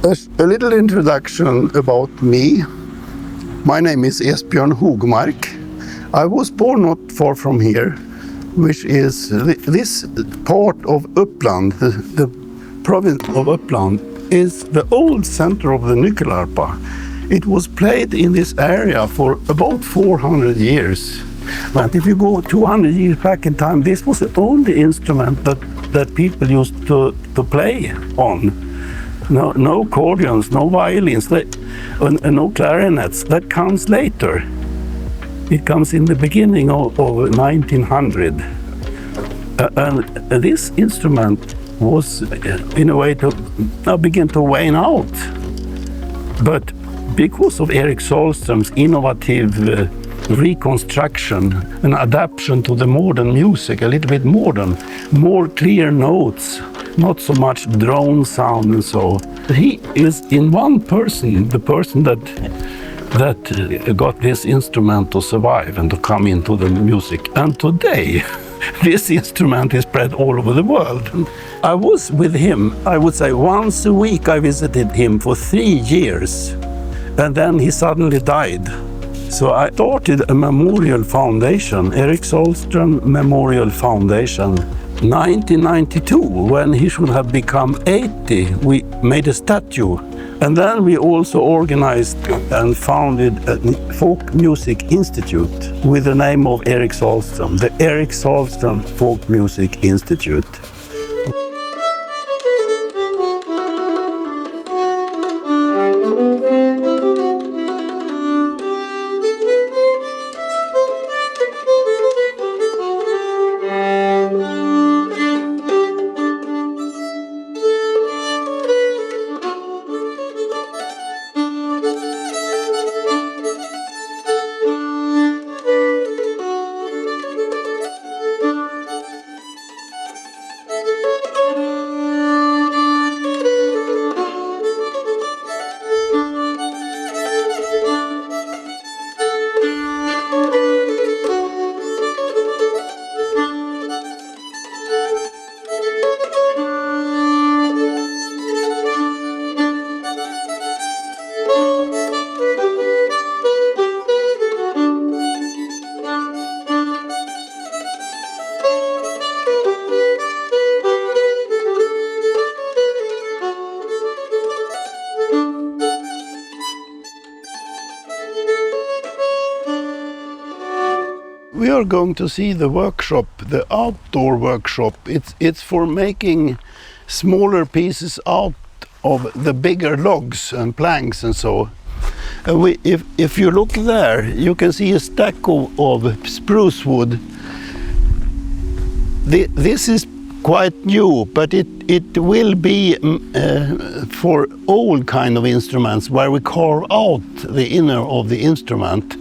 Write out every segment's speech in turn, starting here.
A little introduction about me. My name is Esbjörn Hogmark. I was born not far from here, which is this part of Uppland, the province of Uppland, is the old center of the Nyckelharpa. It was played in this area for about 400 years. But if you go 200 years back in time, this was the only instrument that people used to play on. No accordions, no violins, no clarinets. That comes later. It comes in the beginning of 1900. And this instrument was, in a way, begin to wane out. But because of Erik Sahlström's innovative reconstruction and adaptation to the modern music, a little bit modern, more clear notes, not so much drone sound and so. He is in one person, the person that got this instrument to survive and to come into the music. And today, this instrument is spread all over the world. I was with him, I would say once a week I visited him for 3 years. And then he suddenly died. So I started a memorial foundation, Erik Sahlström Memorial Foundation. 1992, when he should have become 80, we made a statue. And then we also organized and founded a folk music institute with the name of Erik Sahlström, the Erik Sahlström Folk Music Institute. We are going to see the workshop, the outdoor workshop. It's for making smaller pieces out of the bigger logs and planks and so. If you look there, you can see a stack of spruce wood. This is quite new, but it will be for old kind of instruments where we carve out the inner of the instrument.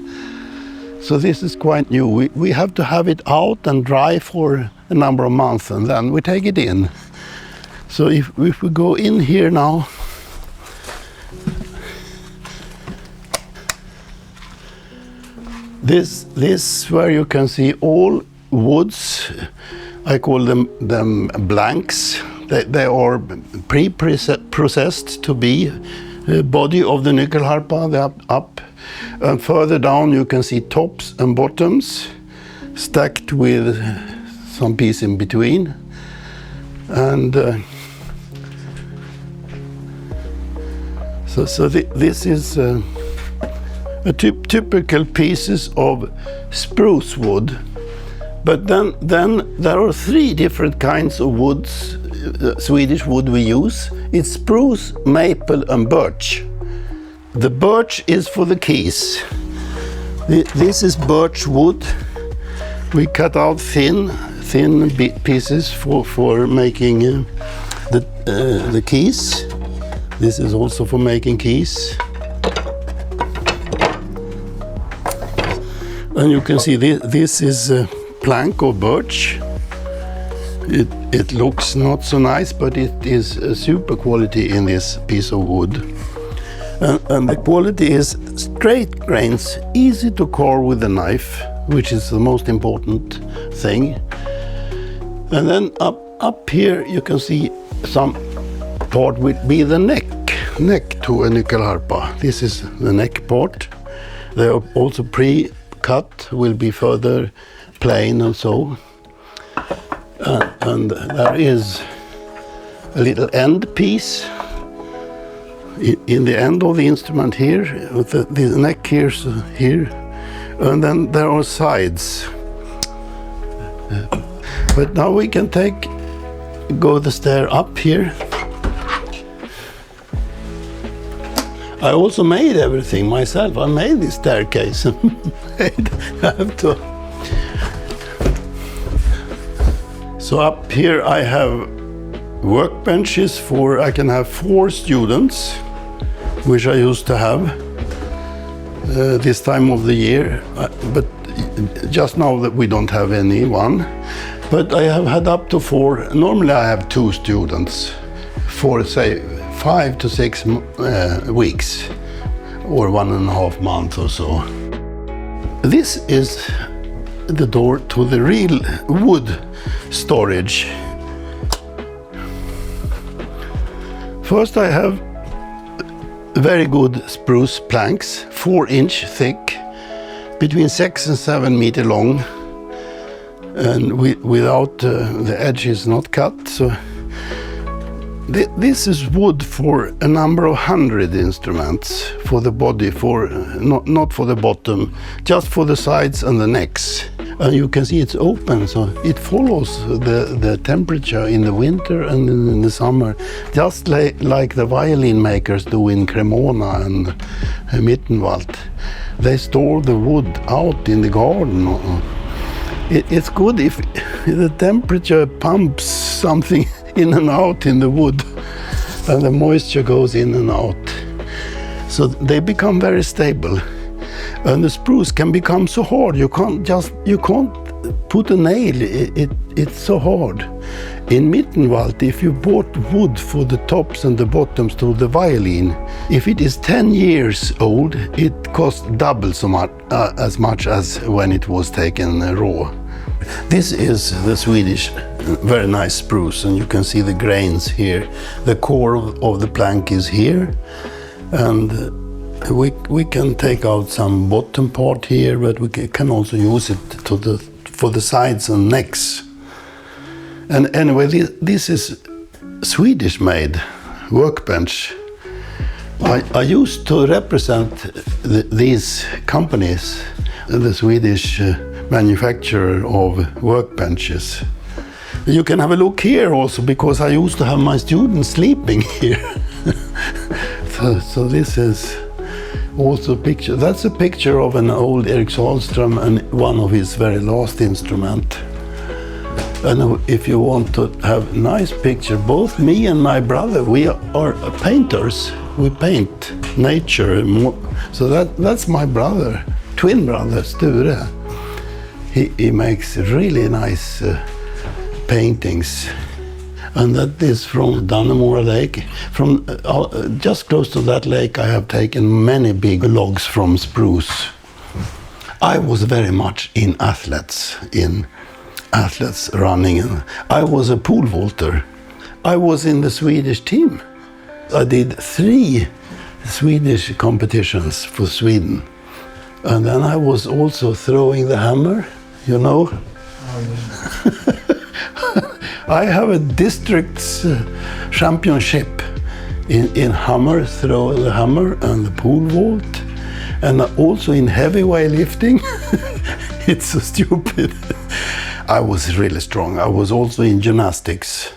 So this is quite new. We have to have it out and dry for a number of months and then we take it in. So if we go in here now, this where you can see all woods. I call them blanks. They are pre-processed to be body of the Nyckelharpa, the up. And further down you can see tops and bottoms stacked with some piece in between. And this is a typical pieces of spruce wood. But then there are 3 different kinds of woods, Swedish wood we use. It's spruce, maple and birch. The birch is for the keys. This is birch wood. We cut out thin pieces for making the keys. This is also for making keys. And you can see this is a plank of birch. It looks not so nice, but it is a super quality in this piece of wood. And the quality is straight grains, easy to carve with a knife, which is the most important thing. And then up here you can see some part will be the neck. neck to a Nyckelharpa. This is the neck part. They are also pre-cut, will be further plain and so. And there is a little end piece in the end of the instrument here, with the neck here, and then there are sides. But now we can go the stair up here. I also made everything myself. I made this staircase. I have to. So up here I have workbenches I can have 4 students, which I used to have this time of the year, but just now that we don't have anyone. But I have had up to 4. Normally I have 2 students for, say, 5 to 6 weeks or 1.5 months or so. This is the door to the real wood storage. First I have very good spruce planks, 4-inch thick, between 6 and 7 meter long, and without the edges not cut. So this is wood for a number of 100 instruments for the body, not for the bottom, just for the sides and the necks. And you can see it's open, so it follows the temperature in the winter and in the summer, just like the violin makers do in Cremona and Mittenwald. They store the wood out in the garden. It's good if the temperature pumps something in and out in the wood, and the moisture goes in and out. So they become very stable. And the spruce can become so hard, you can't put a nail, it's so hard. In Mittenwald, if you bought wood for the tops and the bottoms to the violin, if it is 10 years old, it costs double so much, as much as when it was taken raw. This is the Swedish very nice spruce, and you can see the grains here. The core of the plank is here, and we can take out some bottom part here, but we can also use it for the sides and necks. And anyway, this is Swedish-made workbench. I used to represent these companies, the Swedish manufacturer of workbenches. You can have a look here also, because I used to have my students sleeping here. So this is also a picture. That's a picture of an old Erik Sahlström and one of his very last instrument. And if you want to have a nice picture, both me and my brother, we are painters. We paint nature. So that's my brother, twin brother, Sture. He makes really nice paintings. And that is from Dannemora Lake. From just close to that lake, I have taken many big logs from spruce. I was very much in athletes running. I was a pole vaulter. I was in the Swedish team. I did 3 Swedish competitions for Sweden. And then I was also throwing the hammer, you know. I have a district's championship in hammer, throw the hammer and the pole vault, and also in heavy weightlifting. It's so stupid. I was really strong. I was also in gymnastics.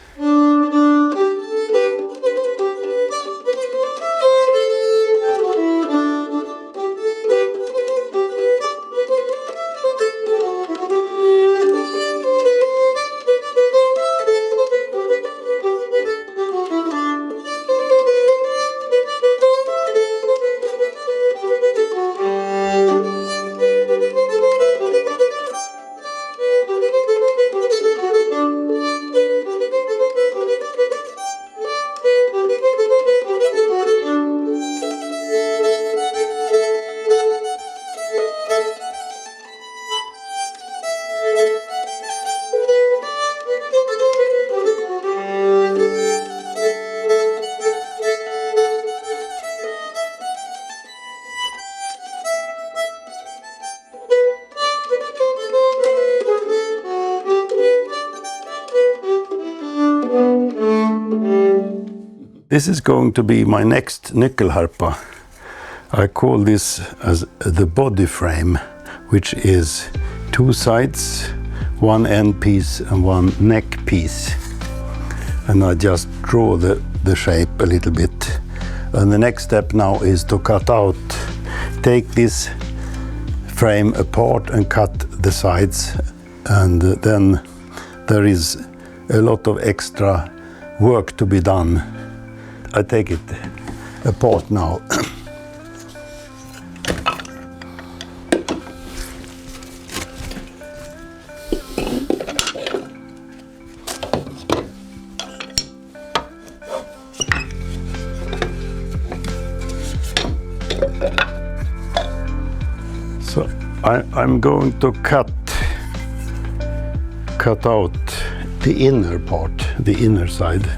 This is going to be my next Nyckelharpa. I call this as the body frame, which is 2 sides, 1 end piece and 1 neck piece. And I just draw the shape a little bit. And the next step now is to cut out, take this frame apart and cut the sides, and then there is a lot of extra work to be done. I take it apart now. So I'm going to cut out the inner part, the inner side.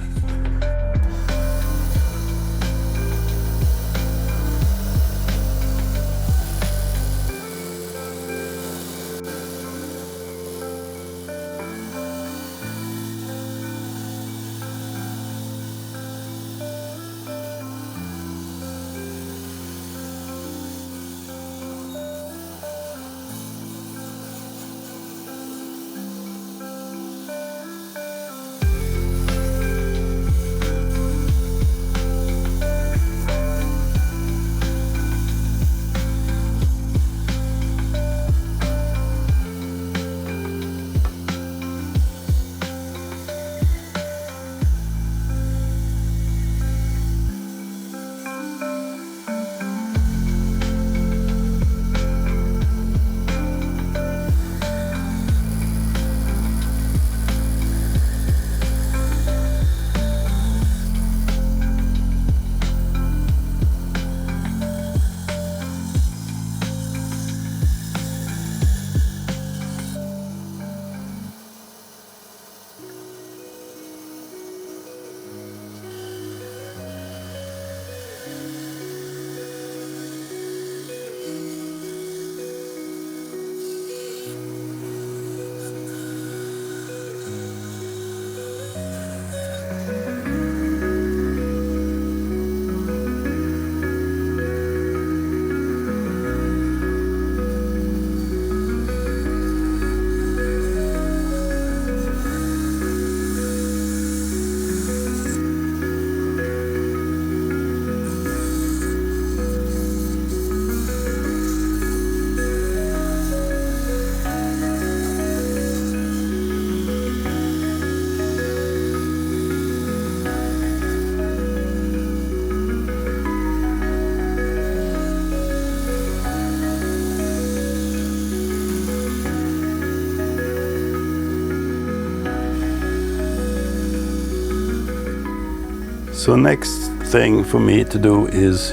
So next thing for me to do is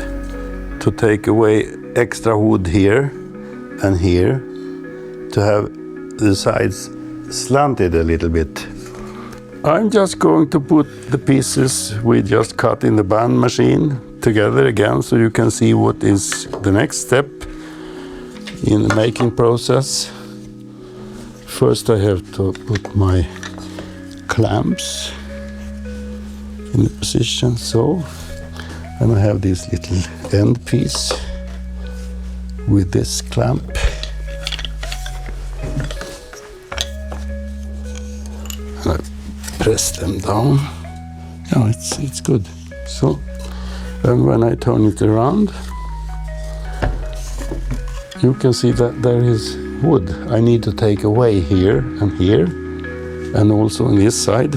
to take away extra wood here and here to have the sides slanted a little bit. I'm just going to put the pieces we just cut in the band machine together again so you can see what is the next step in the making process. First I have to put my clamps in the position, so, and I have this little end piece with this clamp. And I press them down. Yeah, it's good. So, and when I turn it around, you can see that there is wood I need to take away here, and also on this side.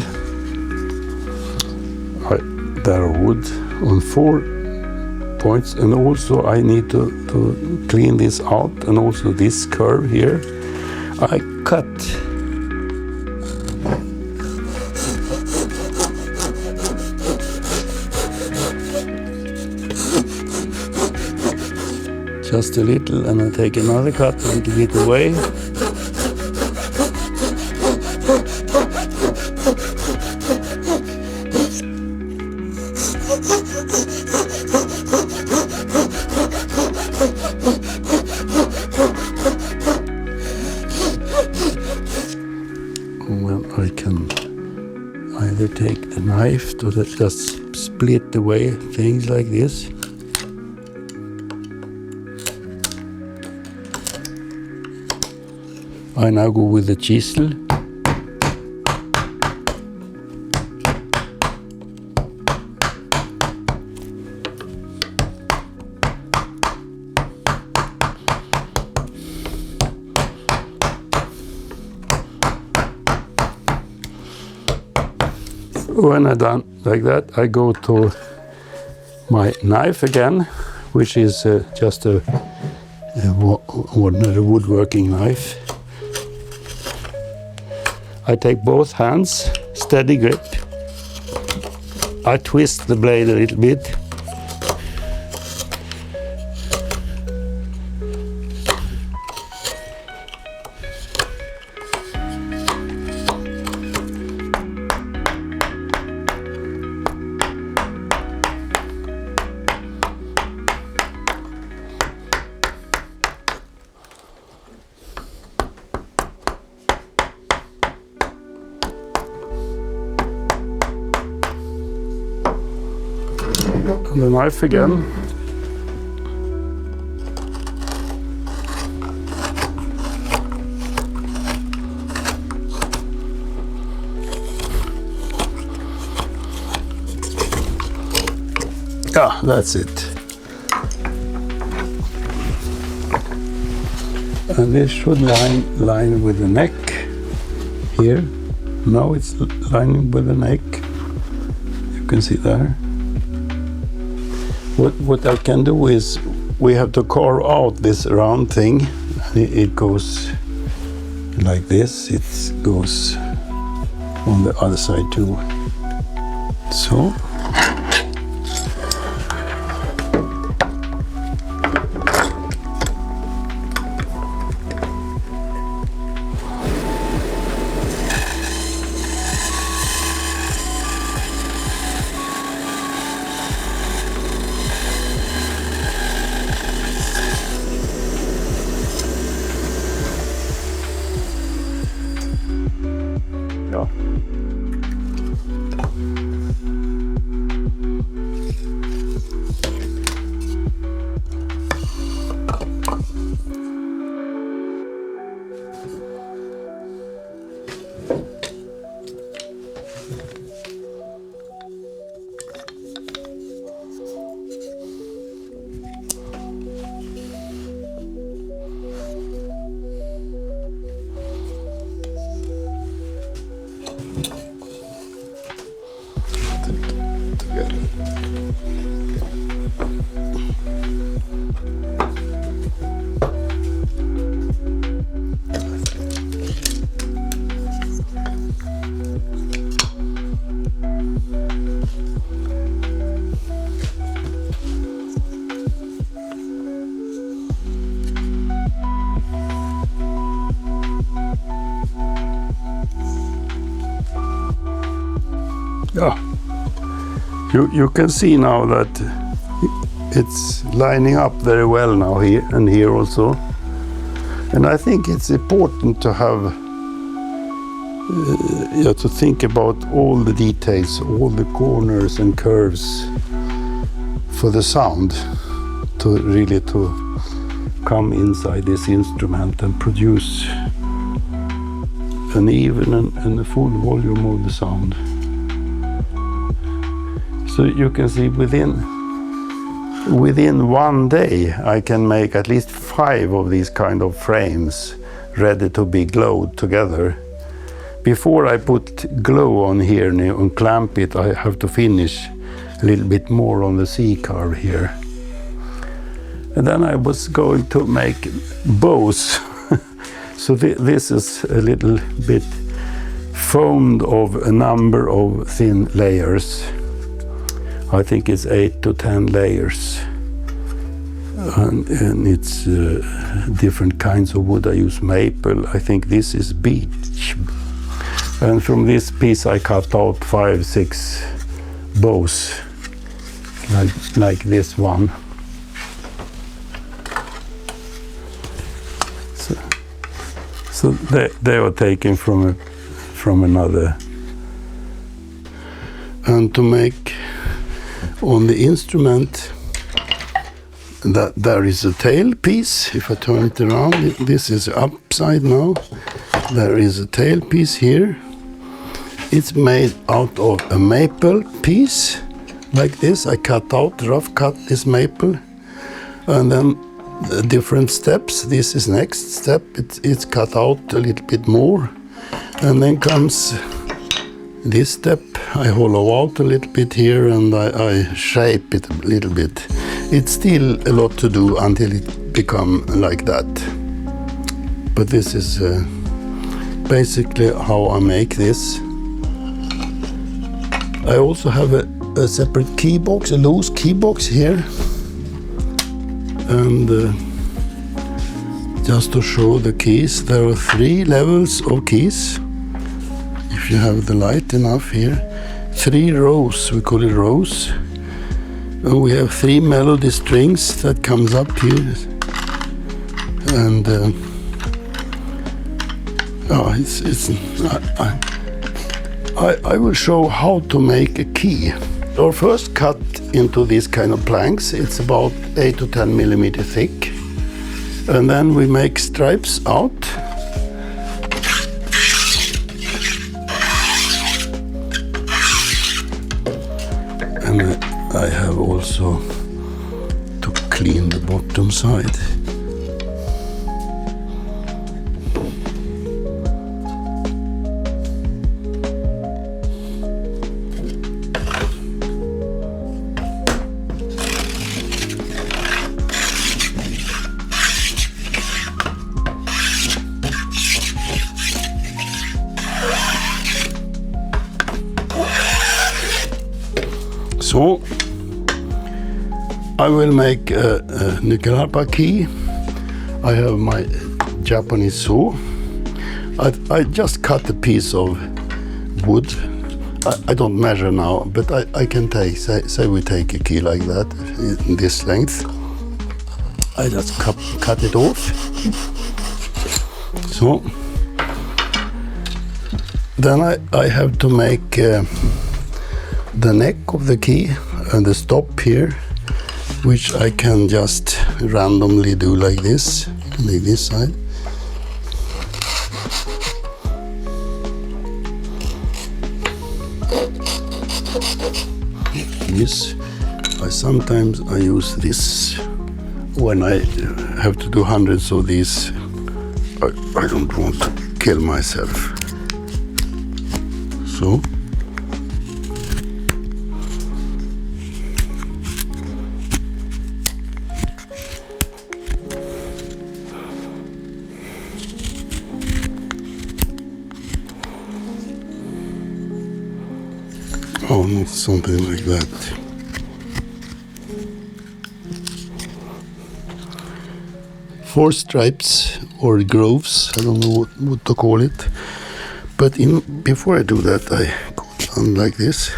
There are wood on 4 points, and also I need to clean this out, and also this curve here. I cut just a little, and I take another cut a little bit away. I can either take the knife to just split away things like this. I now go with the chisel. When I'm done like that, I go to my knife again, which is just a ordinary woodworking knife. I take both hands, steady grip. I twist the blade a little bit. The knife again. Yeah, that's it. And this should line with the neck here. Now it's lining with the neck. You can see there. What I can do is we have to carve out this round thing. It goes like this. It goes on the other side too. So. Ja. Yeah, you can see now that it's lining up very well now here and here also. And I think it's important to have, to think about all the details, all the corners and curves for the sound to really come inside this instrument and produce an even and a full volume of the sound. So you can see within 1 day I can make at least 5 of these kind of frames ready to be glued together. Before I put glue on here and clamp it, I have to finish a little bit more on the C-carve here. And then I was going to make bows. So this is a little bit formed of a number of thin layers. I think it's 8 to 10 layers, and it's different kinds of wood. I use maple. I think this is beech, and from this piece I cut out 5-6 bows, like this one. So they are taken from another. And to make On the instrument, that there is a tail piece. If I turn it around, this is upside now. There is a tail piece here. It's made out of a maple piece, like this. I rough cut this maple, and then different steps. This is next step. It's cut out a little bit more, and then comes this step. I hollow out a little bit here, and I shape it a little bit. It's still a lot to do until it become like that. But this is basically how I make this. I also have a separate key box, a loose key box here. And just to show the keys, there are 3 levels of keys. If you have the light enough here. 3 rows, we call it rows. And we have 3 melody strings that comes up here. And I will show how to make a key. Or first cut into these kind of planks. It's about 8 to 10 millimeter thick. And then we make stripes out. And I have also to clean the bottom side. So I will make a Nyckelharpa key. I have my Japanese saw. I just cut a piece of wood. I don't measure now, but I can take, say we take a key like that, in this length. I just cut it off. So then I have to make the neck of the key and the stop here, which I can just randomly do like this side. This, sometimes I use this when I have to do hundreds of these. I don't want to kill myself. So not something like that. Four stripes or grooves, I don't know what to call it. But before I do that, I go down like this.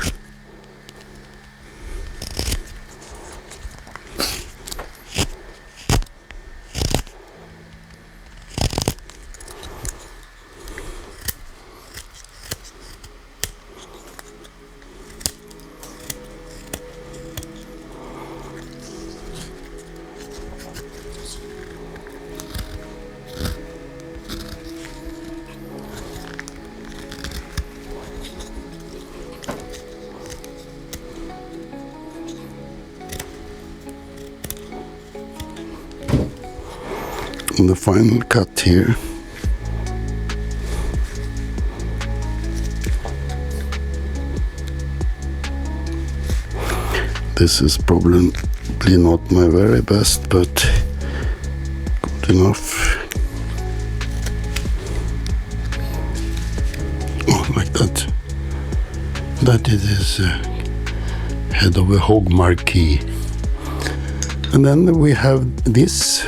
And the final cut here. This is probably not my very best, but good enough. Oh, like that. That it is head of a Hogmark key. And then we have this.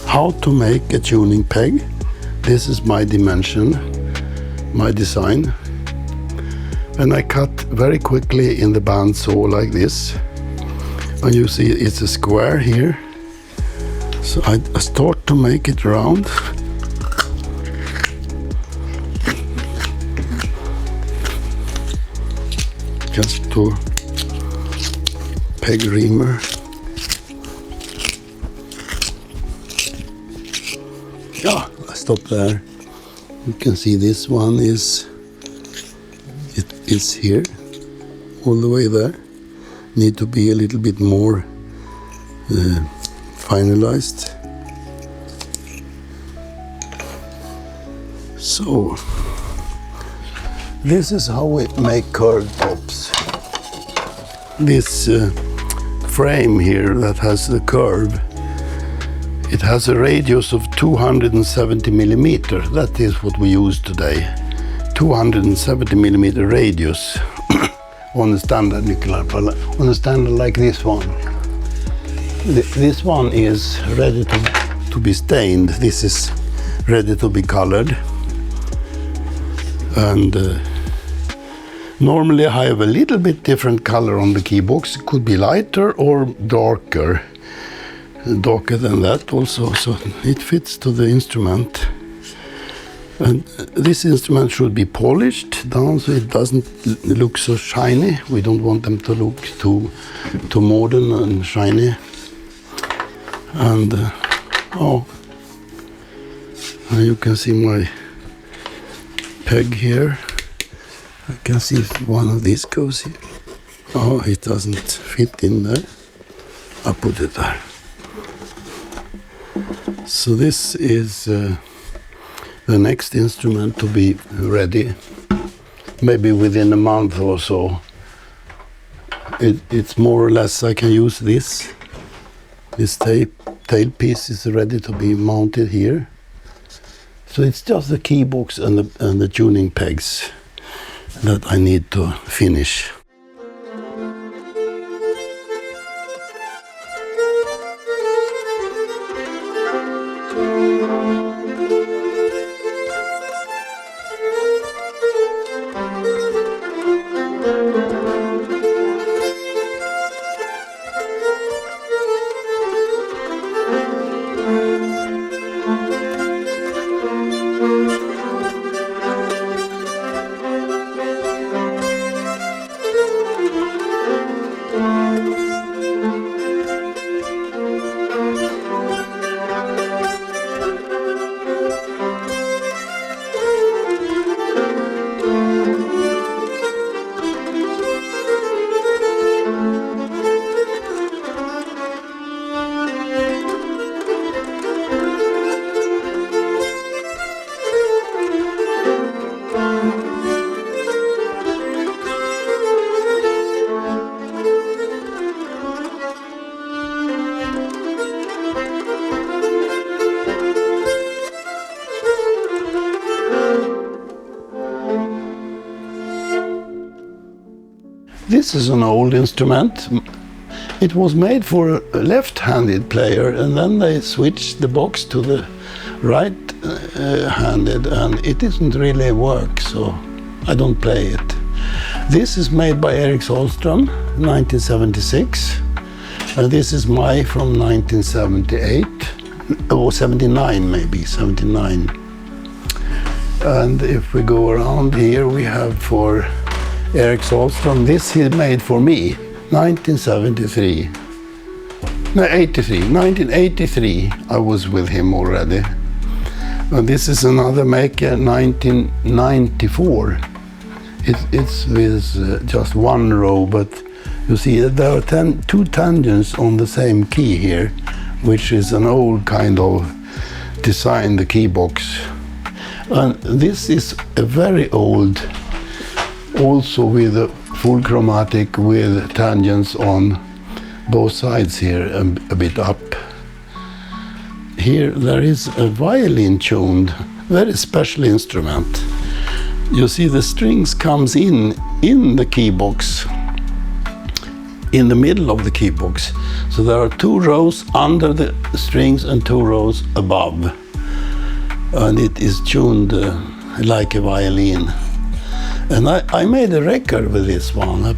How to make a tuning peg. This is my dimension, my design. And I cut very quickly in the bandsaw like this. And you see it's a square here. So I start to make it round. Just to peg reamer. Yeah, I stop there. You can see this one is here, all the way there. Need to be a little bit more finalized. So this is how we make curved tops. This frame here that has the curve, it has a radius of 270 millimeter. That is what we use today. 270 millimeter radius on a standard Nyckelharpa, on a standard like this one. This one is ready to be stained. This is ready to be colored. And normally I have a little bit different color on the key box. It could be lighter or darker than that also, so it fits to the instrument. And this instrument should be polished down so it doesn't look so shiny. We don't want them to look too modern and shiny. And you can see my peg here. I can see if one of these goes here. Oh, it doesn't fit in there. I'll put it there. So this is the next instrument to be ready, maybe within a month or so. It's more or less I can use this. This tail piece is ready to be mounted here. So it's just the key box and the tuning pegs that I need to finish. This is an old instrument. It was made for a left-handed player, and then they switched the box to the right-handed, and it doesn't really work, so I don't play it. This is made by Erik Sahlström, 1976, and this is my from 1978, or 79 maybe, 79. And if we go around here, we have for Erik Sahlström, this he made for me, 1973. No, 1983, I was with him already. And this is another maker, 1994. It's with just one row, but you see there are two tangents on the same key here, which is an old kind of design, the key box. And this is a very old, also with a full chromatic with tangents on both sides here, a bit up. Here there is a violin tuned, very special instrument. You see the strings comes in the key box, in the middle of the key box. So there are 2 rows under the strings and 2 rows above. And it is tuned like a violin. And I made a record with this one a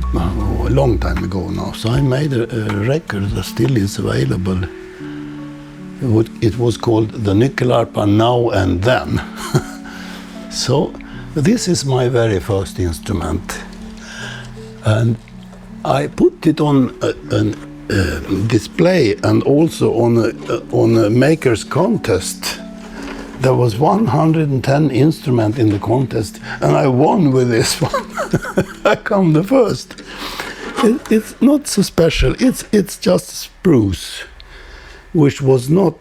long time ago now. So I made a record that still is available. It was called the Nyckelharpa Now and Then. So this is my very first instrument. And I put it on a display and also on a maker's contest. There was 110 instruments in the contest, and I won with this one. I come the first. It's not so special. It's just spruce, which was not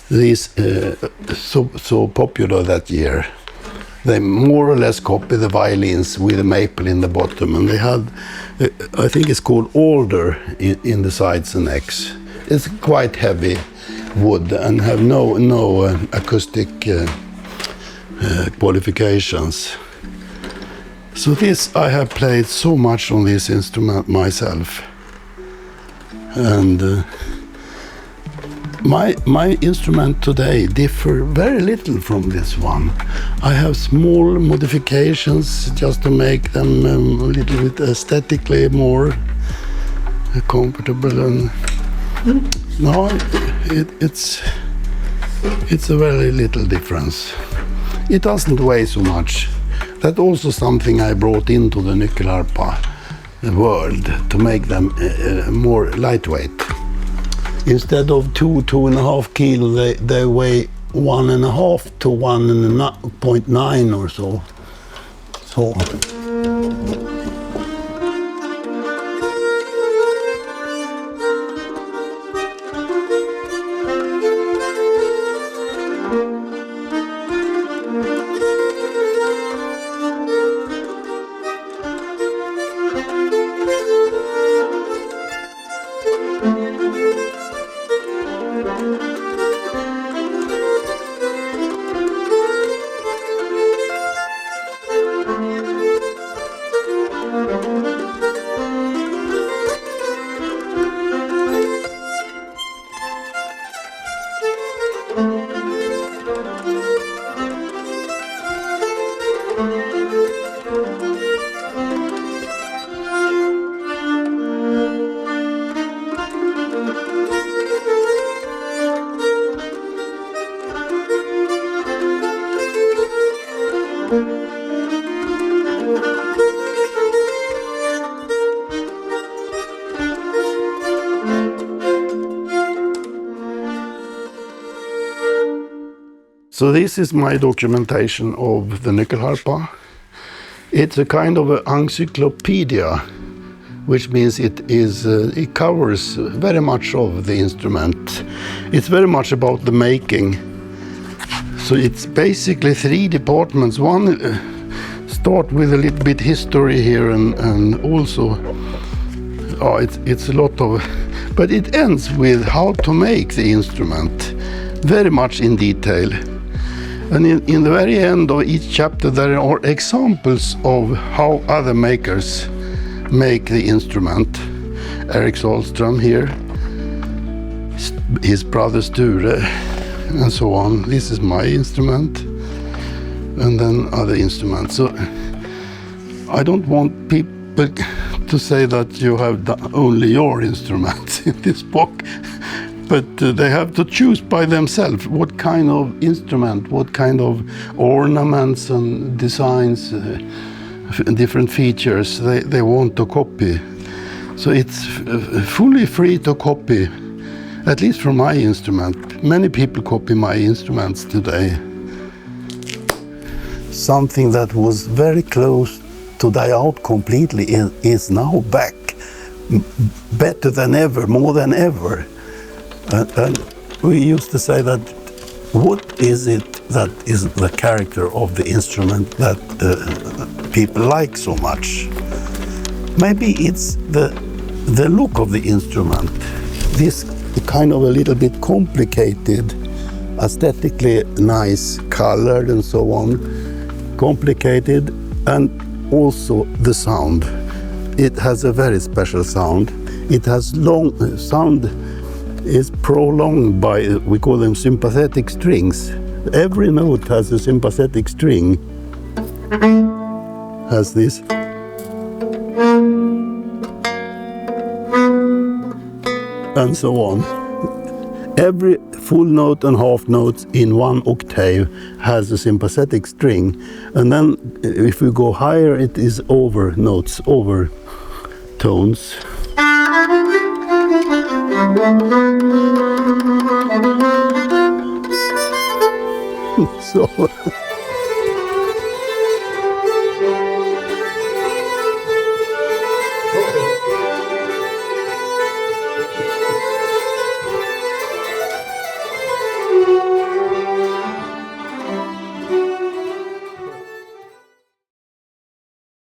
this so popular that year. They more or less copied the violins with a maple in the bottom, and they had, I think it's called alder in the sides and necks. It's quite heavy wood and have no acoustic qualifications. So this, I have played so much on this instrument myself, and my instrument today differ very little from this one. I have small modifications just to make them a little bit aesthetically more comfortable, and no, it's a very little difference. It doesn't weigh so much. That's also something I brought into the Nyckelharpa world, to make them more lightweight. Instead of 2.5 kilo, they weigh 1.5 to 1.9 or so. So this is my documentation of the Nyckelharpa. It's a kind of an encyclopedia, which means it covers very much of the instrument. It's very much about the making. So it's basically 3 departments. One start with a little bit history here, and also it's a lot of, but it ends with how to make the instrument, very much in detail. And in the very end of each chapter there are examples of how other makers make the instrument. Erik Sahlström here, his brother Sture, and so on. This is my instrument, and then other instruments. So I don't want people to say that you have done only your instruments in this book. But they have to choose by themselves what kind of instrument, what kind of ornaments and designs, different features they want to copy. So it's fully free to copy, at least from my instrument. Many people copy my instruments today. Something that was very close to die out completely is now back, better than ever, more than ever. And we used to say that, what is it that is the character of the instrument that people like so much? Maybe it's the look of the instrument, this kind of a little bit complicated, aesthetically nice, colored and so on, complicated, and also the sound. It has a very special sound. It has long sound. Is prolonged by, we call them sympathetic strings. Every note has a sympathetic string. Has this. And so on. Every full note and half notes in one octave has a sympathetic string. And then if we go higher, it is over notes, over tones. So